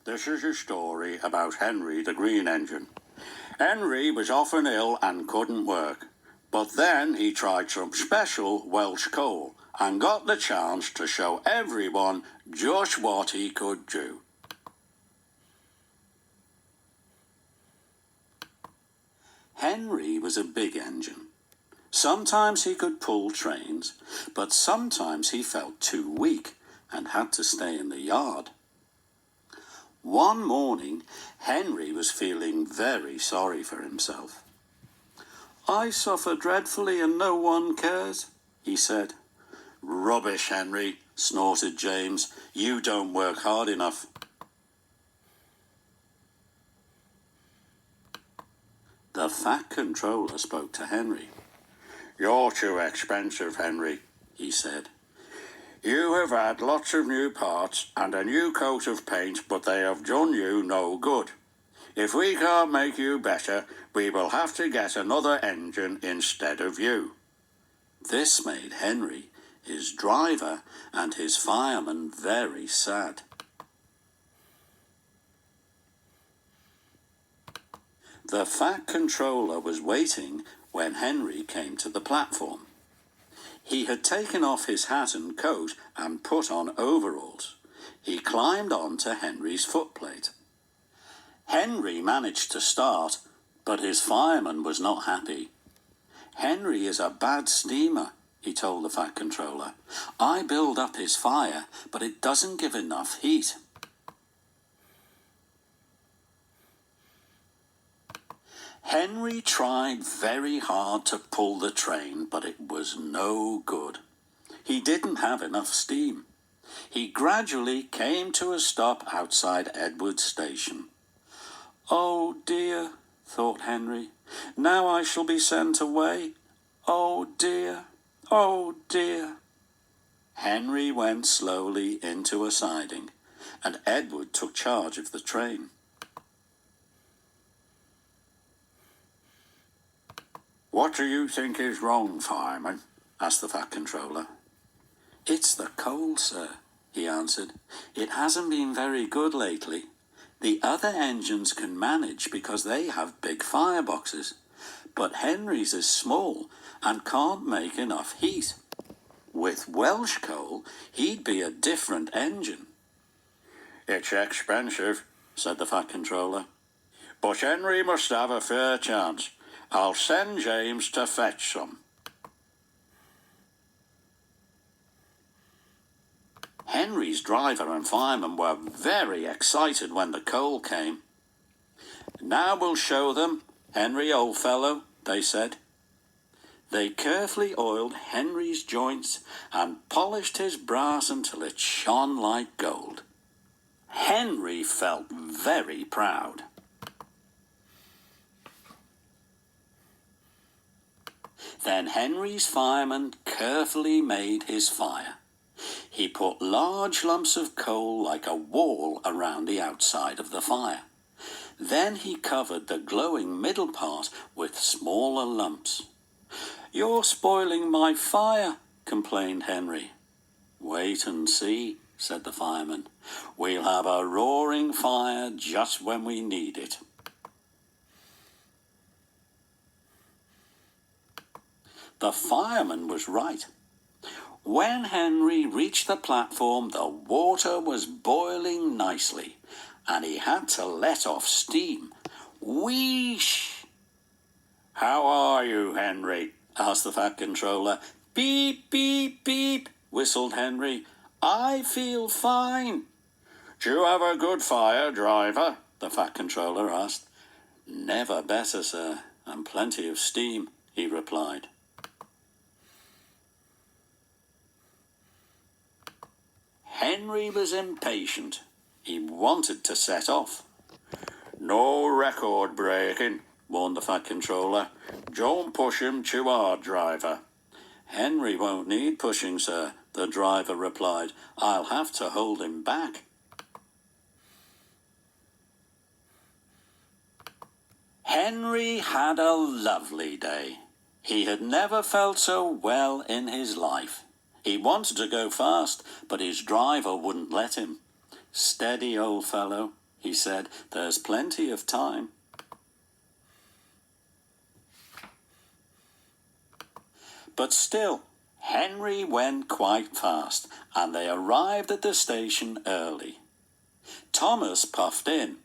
This is a story about Henry the Green Engine. Henry was often ill and couldn't work, but then he tried some special Welsh coal and got the chance to show everyone just what he could do. Henry was a big engine. Sometimes he could pull trains, but sometimes he felt too weak and had to stay in the yard. One morning, Henry was feeling very sorry for himself. "I suffer dreadfully and no one cares," he said. "Rubbish, Henry," snorted James. "You don't work hard enough." The Fat Controller spoke to Henry. "You're too expensive, Henry," he said. "You have had lots of new parts and a new coat of paint, but they have done you no good. If we can't make you better, we will have to get another engine instead of you." This made Henry, his driver, and his fireman very sad. The Fat Controller was waiting when Henry came to the platform. He had taken off his hat and coat and put on overalls. He climbed on to Henry's footplate. Henry managed to start, but his fireman was not happy. "Henry is a bad steamer," he told the Fat Controller. "I build up his fire, but it doesn't give enough heat." Henry tried very hard to pull the train, but it was no good. He didn't have enough steam. He gradually came to a stop outside Edward Station. "Oh dear," thought Henry, "now I shall be sent away. Oh dear, oh dear." Henry went slowly into a siding, and Edward took charge of the train. "What do you think is wrong, fireman?" asked the Fat Controller. "It's the coal, sir," he answered. "It hasn't been very good lately. The other engines can manage because they have big fireboxes, but Henry's is small and can't make enough heat. With Welsh coal, he'd be a different engine." "It's expensive," said the Fat Controller. "But Henry must have a fair chance. I'll send James to fetch some." Henry's driver and fireman were very excited when the coal came. "Now we'll show them, Henry, old fellow," they said. They carefully oiled Henry's joints and polished his brass until it shone like gold. Henry felt very proud. Then Henry's fireman carefully made his fire. He put large lumps of coal like a wall around the outside of the fire. Then he covered the glowing middle part with smaller lumps. "You're spoiling my fire," complained Henry. "Wait and see," said the fireman. "We'll have a roaring fire just when we need it." The fireman was right. When Henry reached the platform, the water was boiling nicely, and he had to let off steam. Wheesh! "How are you, Henry?" asked the Fat Controller. "Beep, beep, beep," whistled Henry. "I feel fine." "Do you have a good fire, driver?" the Fat Controller asked. "Never better, sir, and plenty of steam," he replied. Henry was impatient. He wanted to set off. "No record breaking," warned the Fat Controller. "Don't push him too hard, driver." "Henry won't need pushing, sir," the driver replied. "I'll have to hold him back." Henry had a lovely day. He had never felt so well in his life. He wanted to go fast, but his driver wouldn't let him. "Steady, old fellow," he said. "There's plenty of time." But still, Henry went quite fast, and they arrived at the station early. Thomas puffed in.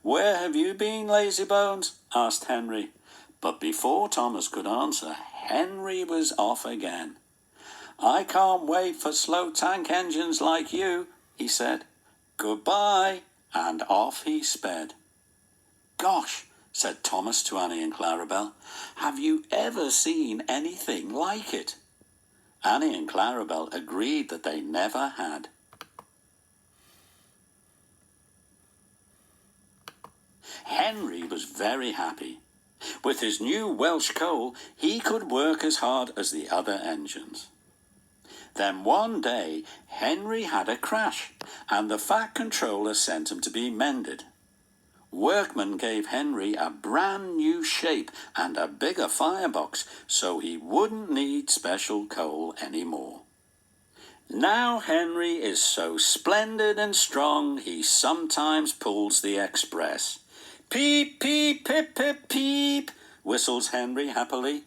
"Where have you been, lazybones?" asked Henry. But before Thomas could answer, Henry was off again. "I can't wait for slow tank engines like you," he said. "Goodbye," and off he sped. "Gosh," said Thomas to Annie and Clarabel, "have you ever seen anything like it?" Annie and Clarabel agreed that they never had. Henry was very happy. With his new Welsh coal, he could work as hard as the other engines. Then one day, Henry had a crash, and the Fat Controller sent him to be mended. Workmen gave Henry a brand new shape and a bigger firebox, so he wouldn't need special coal anymore. Now Henry is so splendid and strong, he sometimes pulls the express. "Peep, peep, pip, pip, peep," whistles Henry happily.